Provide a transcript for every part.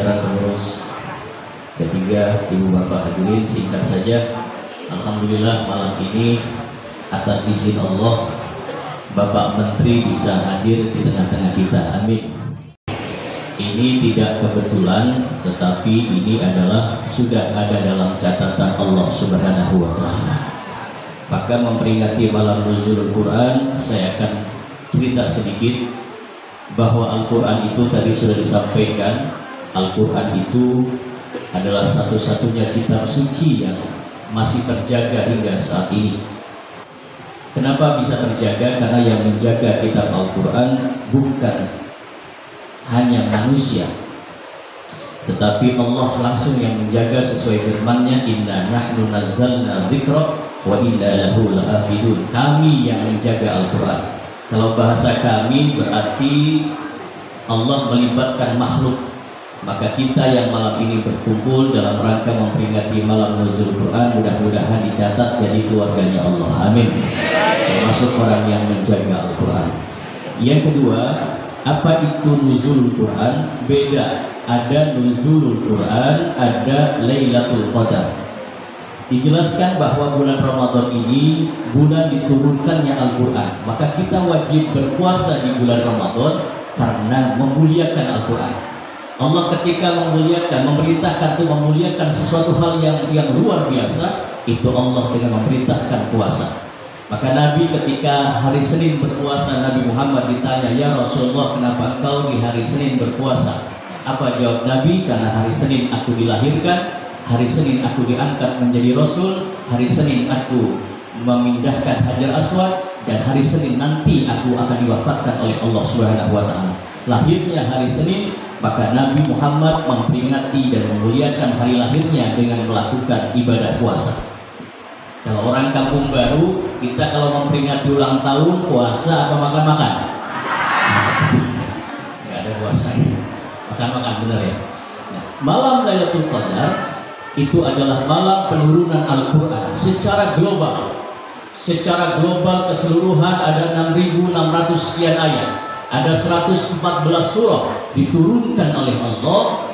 saudara pengurus ketiga, ibu bapak hadirin, singkat saja, alhamdulillah malam ini atas izin Allah Bapak Menteri bisa hadir di tengah-tengah kita, amin. Ini tidak kebetulan, tetapi ini adalah sudah ada dalam catatan Allah Subhanahu wa Ta'ala. Maka memperingati malam nuzulul Quran, saya akan cerita sedikit bahwa Al-Quran itu tadi sudah disampaikan. Al-Quran itu adalah satu-satunya kitab suci yang masih terjaga hingga saat ini. Kenapa bisa terjaga? Karena yang menjaga kitab Al-Quran bukan hanya manusia, tetapi Allah langsung yang menjaga sesuai firman-Nya, inna nahnu nazzalna dzikra wa inna lahu lahafidun. Kami yang menjaga Al-Quran. Kalau bahasa kami berarti Allah melibatkan makhluk. Maka kita yang malam ini berkumpul dalam rangka memperingati malam nuzul Quran, mudah-mudahan dicatat jadi keluarganya Allah, amin. Termasuk orang yang menjaga Al-Quran. Yang kedua, apa itu nuzul Quran? Beda, ada nuzulul Quran, ada Lailatul Qadar. Dijelaskan bahwa bulan Ramadan ini bulan diturunkannya Al-Quran. Maka kita wajib berpuasa di bulan Ramadan karena memuliakan Al-Quran. Allah ketika memuliakan, memerintahkan untuk memuliakan sesuatu hal yang luar biasa, itu Allah dengan memerintahkan puasa. Maka Nabi ketika hari Senin berpuasa, Nabi Muhammad ditanya, ya Rasulullah, kenapa engkau di hari Senin berpuasa? Apa jawab Nabi? Karena hari Senin aku dilahirkan, hari Senin aku diangkat menjadi Rasul, hari Senin aku memindahkan Hajar Aswad, dan hari Senin nanti aku akan diwafatkan oleh Allah Subhanahu wa Ta'ala. Lahirnya hari Senin, maka Nabi Muhammad memperingati dan memuliakan hari lahirnya dengan melakukan ibadah puasa. Kalau orang kampung baru, kita kalau memperingati ulang tahun, puasa apa makan-makan? Nggak ada puasanya, makan-makan, benar ya? Nah, malam Lailatul Qadar itu adalah malam penurunan Al-Quran secara global. Secara global keseluruhan ada 6.600 sekian ayat. Ada 114 surah diturunkan oleh Allah,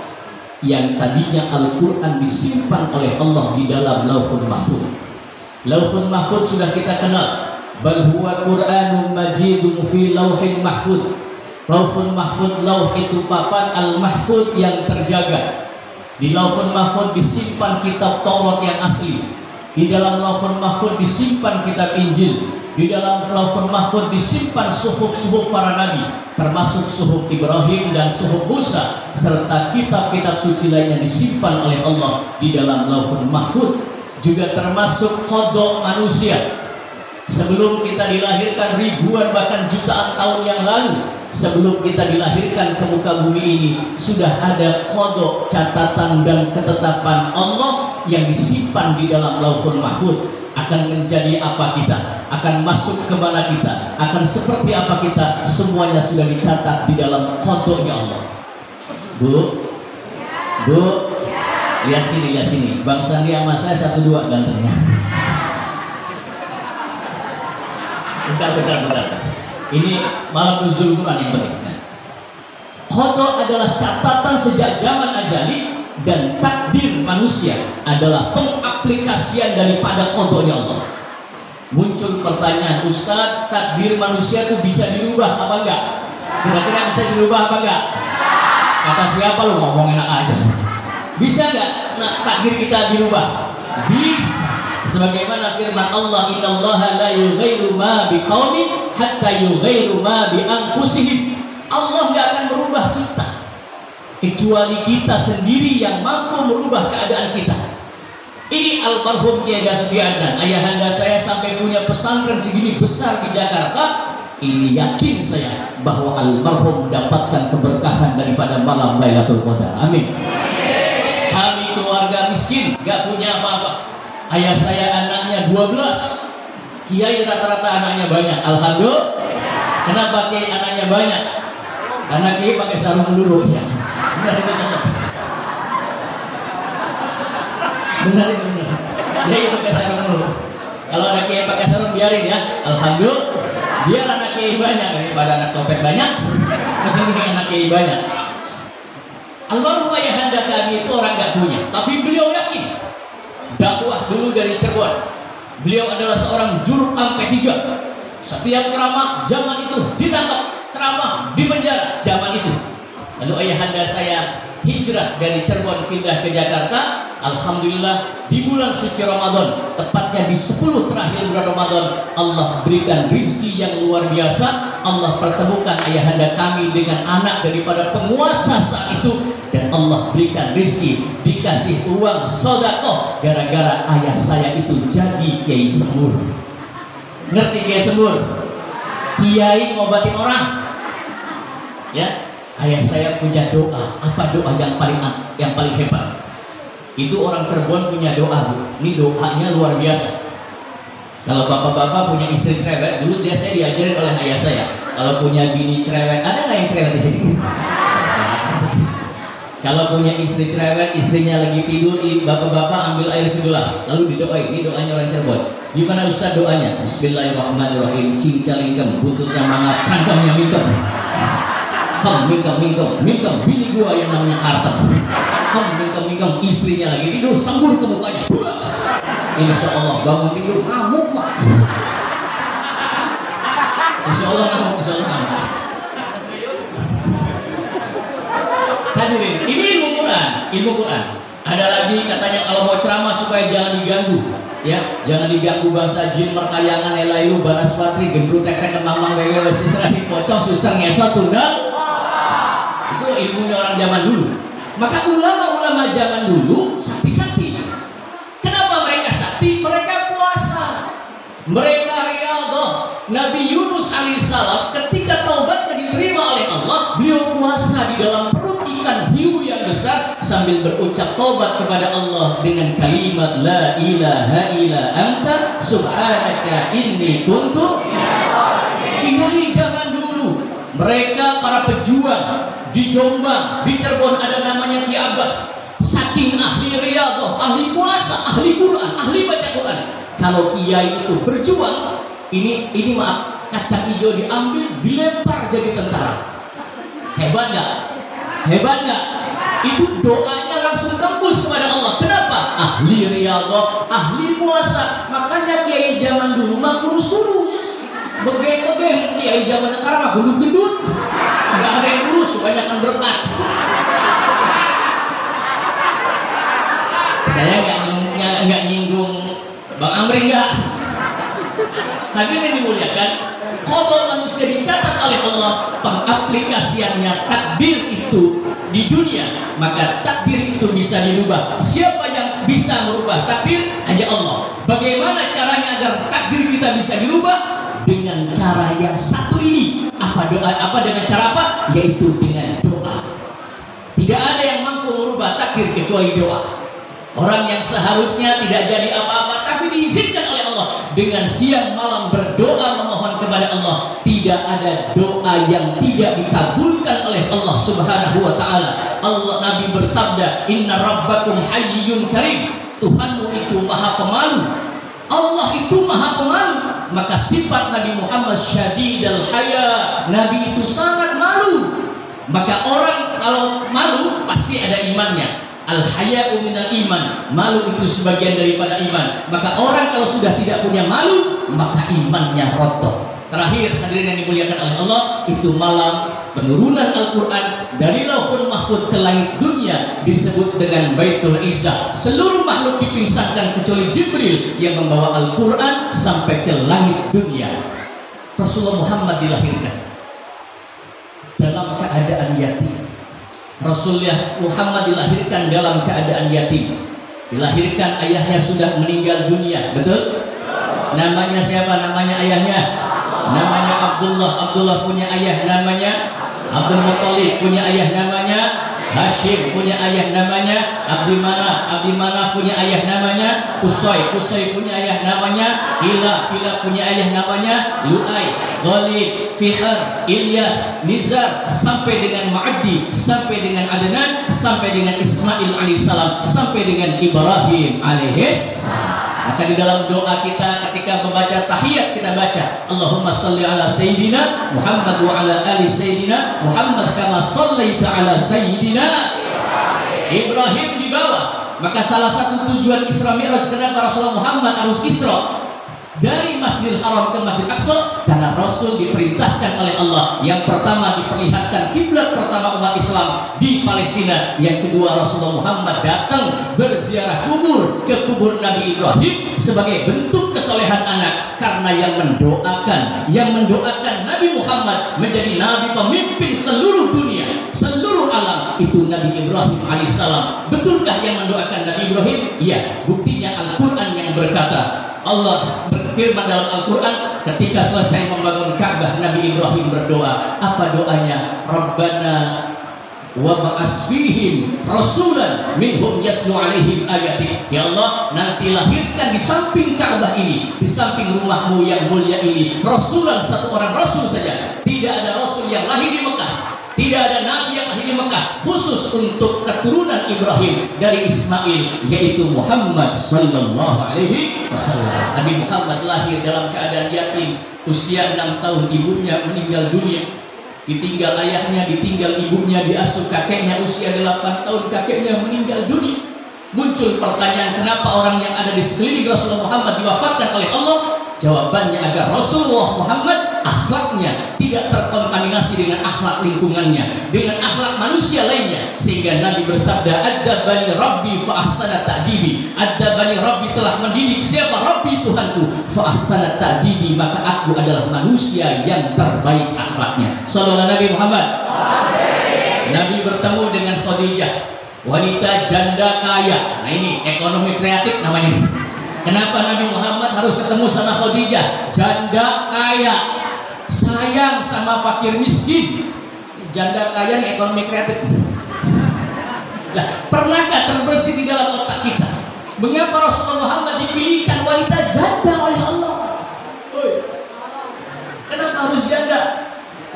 yang tadinya Al-Quran disimpan oleh Allah di dalam Lauhul Mahfuz. Lauhul Mahfuz sudah kita kenal, bal huwa Qur'anun majidun fi lauhin mahfuz. Lauhul Mahfuz, lauh itu papan, Al-Mahfuz yang terjaga. Di Lauhul Mahfuz disimpan kitab Taurat yang asli. Di dalam Lauhul Mahfuz disimpan kitab Injil. Di dalam Lauhul Mahfuz disimpan suhuf-suhuf para nabi, termasuk suhuf Ibrahim dan suhuf Musa, serta kitab-kitab suci lainnya disimpan oleh Allah di dalam Lauhul Mahfuz. Juga termasuk kodok manusia. Sebelum kita dilahirkan ribuan bahkan jutaan tahun yang lalu, sebelum kita dilahirkan ke muka bumi ini, sudah ada kodok, catatan dan ketetapan Allah yang disimpan di dalam Lauhul Mahfuz. Akan menjadi apa kita, akan masuk kemana kita, akan seperti apa kita, semuanya sudah dicatat di dalam kodoknya Allah. Bu, lihat sini, Bang Sandi sama saya 1-2 gantengnya. Bentar. Ini malam nuzul Quran yang penting. Nah, kodok adalah catatan sejak zaman ajali, dan takdir manusia adalah pengaplikasian daripada kodoknya Allah. Muncul pertanyaan, Ustadz, takdir manusia itu bisa dirubah apa enggak? Kira-kira bisa dirubah apa enggak? Kata siapa lu, ngomong enak aja. Bisa enggak takdir kita dirubah? Bisa. Sebagaimana firman Allah, innallaha la yughayyiru ma biqaumin hatta yughayyiru ma bi anfusihim. Allah enggak akan merubah kita kecuali kita sendiri yang mampu merubah keadaan kita. Ini almarhum Kiai Dasmi Adnan, ayahanda saya sampai punya pesantren segini besar di Jakarta. Ini yakin saya bahwa almarhum mendapatkan keberkahan daripada malam Lailatul Qadar. Amin. Kami keluarga miskin, gak punya apa-apa. Ayah saya anaknya 12, Kiai rata-rata anaknya banyak. Alhamdulillah. Kenapa Kiai anaknya banyak? Karena Kiai pakai sarung dulu ya. Benar itu cocok. Benar. Dia pakai sarung dulu. Kalau anak Kiai pakai sarung biarin ya. Alhamdulillah. Biar anak Kiai banyak daripada anak copet banyak. Kesini anak Kiai banyak. Almarhum ayahanda kami itu orang gak punya, tapi beliau yakin dakwah dulu dari Cirebon. Beliau adalah seorang jurkam P3. Setiap ceramah zaman itu ditangkap, ceramah di penjara zaman itu. Lalu ayahanda saya hijrah dari Cirebon pindah ke Jakarta. Alhamdulillah di bulan suci Ramadan, tepatnya di 10 terakhir bulan Ramadan, Allah berikan rizki yang luar biasa. Allah pertemukan ayahanda kami dengan anak daripada penguasa saat itu, dan Allah berikan rizki, dikasih uang sedekah gara-gara ayah saya itu jadi kiai sembur. Ngerti kiai sembur? Kiai ngobatin orang. Ya, ayah saya punya doa. Apa doa yang paling hebat? Itu orang Cirebon punya doa, Bu. Ini doanya luar biasa. Kalau bapak-bapak punya istri cerewet, dulu saya diajarin oleh ayah saya. Kalau punya bini cerewet, ada nggak yang cerewet di sini? Kalau punya istri cerewet, istrinya lagi tidur, bapak-bapak ambil air segelas, lalu didoain. Ini doanya orang Cirebon. Gimana Ustaz doanya? Bismillahirrahmanirrahim. Cincalingkem, buntutnya mangap, cangkangnya mingkem. Mingkem, bini gua yang namanya Kartem. Mingkem, istrinya lagi tidur, sembur ke mukanya. Insya Allah bangun tidur ngamuk, Pak. Insya Allah ngamuk. Hadirin, ini ilmu Quran. Ada lagi katanya kalau mau ceramah supaya jangan diganggu, ya, jangan diganggu bangsa jin, merkayangan, elailu, banaspati, gendru, tek-tek, kemang-mang, wewe, sisrah, pocong, suster, ngesot, sundal. Itu ilmunya orang zaman dulu. Maka ulama-ulama zaman dulu sakti. Kenapa mereka sakti? Mereka puasa, mereka riyadhah. Nabi Yunus alaihissalam ketika taubatnya diterima oleh Allah, beliau puasa di dalam perut ikan hiu yang besar sambil berucap taubat kepada Allah dengan kalimat la ilaha illa anta subhanaka inni kuntu. Kiai zaman dulu, mereka para pejuang di Jombang, di Cirebon ada namanya Ki Abbas. Saking ahli riyadhah, ahli puasa, ahli Quran, ahli baca Quran. Kalau kiai itu berjuang, ini maaf, kacang hijau diambil, dilempar jadi tentara. Hebat nggak? Itu doanya langsung tembus kepada Allah. Kenapa? Ahli riyadhah, ahli puasa. Makanya kiai zaman dulu mah kurus-kurus, begeng-begeng. Kiai zaman sekarang mah gendut-gendut. Nggak ada yang kurus, kebanyakan berkat. Saya nggak nyinggung Bang Amri, nggak. Hadirin dimuliakan, kalau manusia dicatat oleh Allah pengaplikasiannya takdir itu di dunia, maka takdir itu bisa dirubah. Siapa yang bisa merubah takdir? Hanya Allah. Bagaimana caranya agar takdir kita bisa dirubah? Dengan cara yang satu ini. Dengan cara apa? Yaitu dengan doa. Tidak ada yang mampu merubah takdir kecuali doa. Orang yang seharusnya tidak jadi apa-apa tapi diizinkan oleh Allah dengan siang malam berdoa memohon kepada Allah. Tidak ada doa yang tidak dikabulkan oleh Allah Subhanahu wa taala. Allah, Nabi bersabda, "Inna rabbakum hayyun karim." Tuhanmu itu Maha Pemalu. Allah itu Maha Pemalu. Maka sifat Nabi Muhammad syadidal haya. Nabi itu sangat malu. Maka orang kalau malu pasti ada imannya. Al-haya'u minal iman. Malu itu sebagian daripada iman. Maka orang kalau sudah tidak punya malu, maka imannya rotoh. Terakhir, hadirin yang dimuliakan oleh Allah, itu malam penurunan Al-Quran dari Lauhul Mahfuz ke langit dunia disebut dengan Baitul Izzah. Seluruh makhluk dipingsankan kecuali Jibril yang membawa Al-Quran sampai ke langit dunia. Rasulullah Muhammad dilahirkan dalam keadaan yatim. Rasulullah Muhammad dilahirkan dalam keadaan yatim. Dilahirkan ayahnya sudah meninggal dunia, betul? Namanya siapa? Namanya ayahnya? Namanya Abdullah. Abdullah punya ayah namanya Abdul Muttalib, punya ayah namanya Hashim, punya ayah namanya Abdi Manaf. Abdi Manaf punya ayah namanya Qusay. Qusay punya ayah namanya Hilal. Hilal punya ayah namanya Lu'ay, Ghalib, Fihr, Ilyas, Nizar, sampai dengan Ma'adi, sampai dengan Adnan, sampai dengan Ismail alaihissalam, sampai dengan Ibrahim alaihissalam. Maka di dalam doa kita ketika membaca tahiyat kita baca Allahumma salli ala Sayyidina Muhammad wa ala ali Sayyidina Muhammad kama sallaita ala Sayyidina Ibrahim dibawa. Maka salah satu tujuan Isra Mi'raj kenapa Rasulullah Muhammad harus Isra dari Masjidil Haram ke Masjid Aqsa, karena Rasul diperintahkan oleh Allah yang pertama diperlihatkan kiblat pertama umat Islam di Palestina, yang kedua Rasulullah Muhammad datang berziarah kubur ke kubur Nabi Ibrahim sebagai bentuk kesolehan anak, karena yang mendoakan Nabi Muhammad menjadi nabi pemimpin seluruh dunia, seluruh alam itu Nabi Ibrahim alaihissalam. Betulkah yang mendoakan Nabi Ibrahim? Iya, buktinya Al-Quran yang berkata, Allah berfirman dalam Al-Quran ketika selesai membangun Ka'bah, Nabi Ibrahim berdoa. Apa doanya? Rabbana wa ba'as fihim rasulan minhum yaslu alaihim ayatik. Ya Allah, nanti lahirkan di samping Ka'bah ini, di samping rumahmu yang mulia ini, rasulan, satu orang rasul saja. Tidak ada rasul yang lahir di Mekah, tidak ada nabi yang lahir di Mekah khusus untuk keturunan Ibrahim dari Ismail, yaitu Muhammad sallallahu alaihi wasallam. Nabi Muhammad lahir dalam keadaan yatim, usia 6 tahun ibunya meninggal dunia, ditinggal ayahnya, ditinggal ibunya, diasuh kakeknya, usia 8 tahun kakeknya meninggal dunia. Muncul pertanyaan, kenapa orang yang ada di sekeliling Rasulullah Muhammad diwafatkan oleh Allah? Jawabannya agar Rasulullah Muhammad akhlaknya tidak terkontaminasi dengan akhlak lingkungannya, dengan akhlak manusia lainnya, sehingga Nabi bersabda, "Adzabani Rabbi fa ahsana ta'dibi." Adzabani Rabbi, telah mendidik siapa? Rabbi, Tuhanku. Fa ahsana ta'dibi, maka aku adalah manusia yang terbaik akhlaknya. Sallallahu Nabi Muhammad. Nabi bertemu dengan Khadijah, wanita janda kaya. Nah ini ekonomi kreatif namanya. Kenapa Nabi Muhammad harus ketemu sama Khadijah? Janda kaya, sayang sama fakir miskin. Janda kaya nih ekonomi kreatif. Nah, pernahkah terbersih di dalam otak kita, mengapa Rasulullah Muhammad dipilihkan wanita janda oleh Allah? Kenapa harus janda?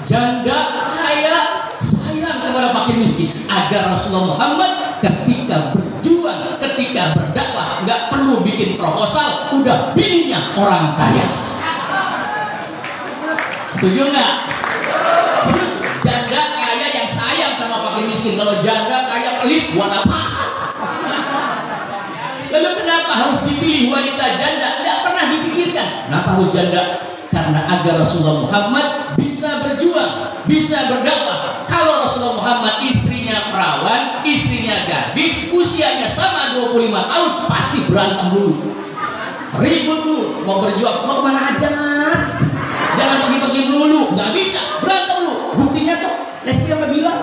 Janda kaya, sayang kepada fakir miskin, agar Rasulullah Muhammad ketika berjuang, ketika berdakwah, nggak perlu bikin proposal, udah bininya orang kaya. Setuju nggak? Janda kaya yang sayang sama fakir miskin. Kalau janda kaya pelit, buat apa? Lalu kenapa harus dipilih wanita janda? Nggak pernah dipikirkan. Kenapa harus janda? Karena agar Rasulullah Muhammad bisa berjuang, bisa berdakwah. Kalau Rasulullah Muhammad istrinya perawan, istrinya gadis, usianya sama 25 tahun, pasti berantem dulu, ribut dulu, mau berjuang, mau kemana aja mas, jangan pergi-pergi melulu, nggak bisa, berantem dulu. Buktinya tuh Lesti sama Bilar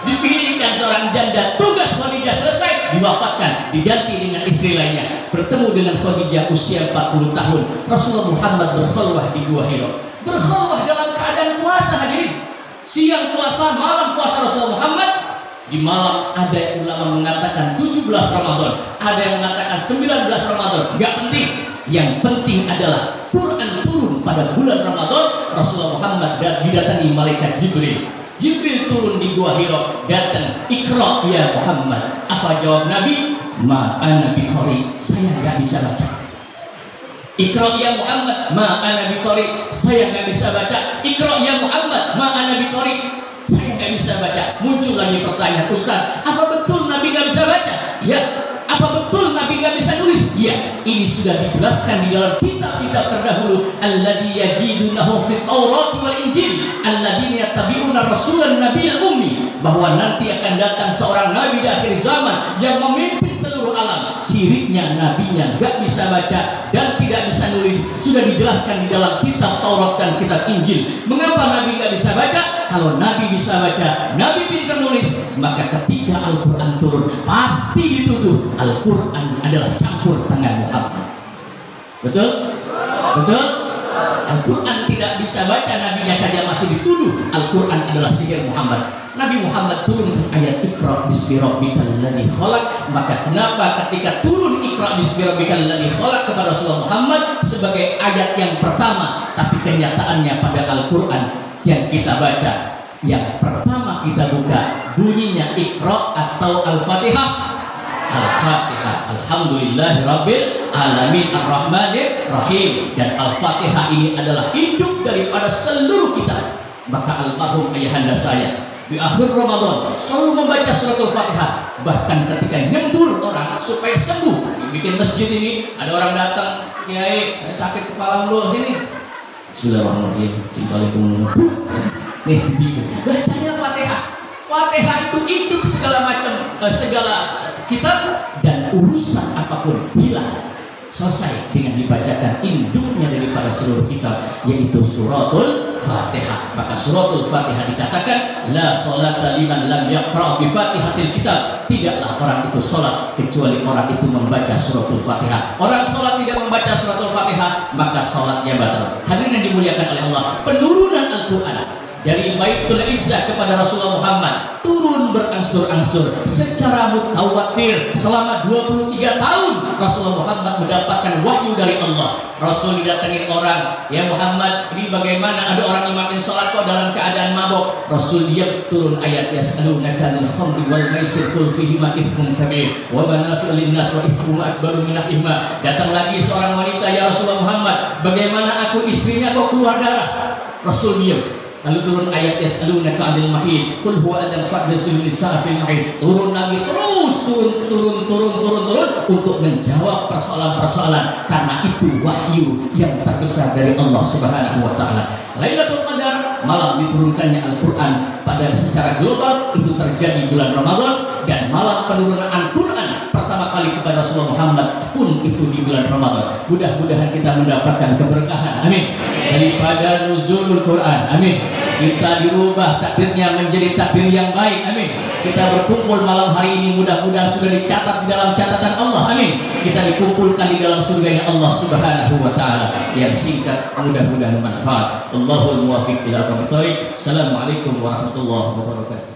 dipilihkan seorang janda, tugas Khadijah selesai, diwafatkan, diganti dengan istri lainnya. Bertemu dengan Khadijah usia 40 tahun, Rasulullah Muhammad berkhulwah di Gua Hira. Berkhulwah dalam keadaan puasa, hadirin. Siang puasa, malam puasa Rasulullah Muhammad. Di malam ada yang ulama mengatakan 17 Ramadan, ada yang mengatakan 19 Ramadan, gak penting. Yang penting adalah Quran turun pada bulan Ramadan. Rasulullah Muhammad didatangi malaikat Jibril. Jibril turun di Gua Hira, datang, "Iqra ya Muhammad." Apa jawab Nabi? "Ma ana biqari." Saya nggak bisa baca. "Iqra ya Muhammad." "Ma ana biqari." Saya nggak bisa baca. "Iqra ya Muhammad." "Ma ana biqari." Saya nggak bisa baca. Muncul lagi pertanyaan, "Ustaz, apa betul Nabi nggak bisa baca?" Ya. Apa betul Nabi nggak bisa nulis? Ya, ini sudah dijelaskan di dalam kitab-kitab terdahulu. Alladzi yajidunahu fit Taurat wal Injil, alladzina yattabi'una rasulan nabiyyal ummi, bahwa nanti akan datang seorang nabi di akhir zaman yang memimpin seluruh alam. Cirinya nabinya nggak bisa baca dan tidak bisa nulis, sudah dijelaskan di dalam kitab Taurat dan kitab Injil. Mengapa Nabi nggak bisa baca? Kalau Nabi bisa baca, Nabi pintar nulis, maka ketika Al-Quran turun pasti dituduh Al-Quran adalah campur tangan Muhammad. Betul? Betul? Al-Quran tidak bisa baca, nabinya saja masih dituduh Al-Quran adalah sihir Muhammad. Nabi Muhammad turunkan ayat Iqra bismi rabbikal ladzi khalaq. Maka kenapa ketika turun Iqra bismi rabbikal ladzi khalaq kepada Rasulullah Muhammad sebagai ayat yang pertama, tapi kenyataannya pada Al-Quran yang kita baca, yang pertama kita buka bunyinya Iqra atau Al-Fatihah. Al-Fatihah, alhamdulillahirabbil alamin arrahmanir rahim. Dan Al-Fatihah ini adalah induk daripada seluruh kita. Maka almarhum ayahanda saya di akhir Ramadan selalu membaca suratul Fatihah. Bahkan ketika nyembur orang supaya sembuh, bikin masjid ini ada orang datang, kiai saya sakit kepala mulu sini. Bismillahirrahmanirrahim. Nih, bacanya Fatihah. Fatihah itu induk segala macam segala kitab, dan urusan apapun hilang selesai dengan dibacakan induknya daripada seluruh kitab, yaitu suratul Fatihah. Maka suratul Fatihah dikatakan la sholata liman lam yaqra bi Fatihatil kitab. Tidaklah orang itu sholat kecuali orang itu membaca suratul Fatihah. Orang sholat tidak membaca suratul Fatihah, maka sholatnya batal. Hadirin yang dimuliakan oleh Allah, penurunan Al-Quran dari Baitul Izzah kepada Rasulullah Muhammad turun berangsur-angsur secara mutawatir selama 23 tahun. Rasulullah Muhammad mendapatkan wahyu dari Allah. Rasul didatangin orang, ya Muhammad, ini bagaimana ada orang imamin sholat kok dalam keadaan mabok. Rasul diam, turun ayat yas'alunaka 'anil khamri wal maisir qul fihima ithmun kabir wa manafi'u lin-nas wa ithmuhuma akbaru min naf'ihima. Datang lagi seorang wanita, ya Rasulullah Muhammad, bagaimana aku istrinya kok keluar darah. Rasul diam. Lalu turun ayat yas'alunaka 'anil mahid qul huwa adan fa'tazilu nisaa fil mahid. Turun lagi, terus turun untuk menjawab persoalan-persoalan, karena itu wahyu yang terbesar dari Allah Subhanahu wa taala. Lailatul Qadar, malam diturunkannya Al-Qur'an pada secara global, itu terjadi bulan Ramadan, dan malam penurunan Al-Qur'an pertama kali kepada Rasulullah Muhammad pun itu di bulan Ramadan. Mudah-mudahan kita mendapatkan keberkahan, amin, daripada nuzulul Quran, amin. Kita dirubah takdirnya menjadi takdir yang baik, amin. Kita berkumpul malam hari ini mudah-mudahan sudah dicatat di dalam catatan Allah, amin. Kita dikumpulkan di dalam surganya Allah Subhanahu wa taala. Yang singkat mudah-mudahan manfaat. Allahul muwaffiq ila aqwamit thoriq. Assalamualaikum warahmatullahi wabarakatuh.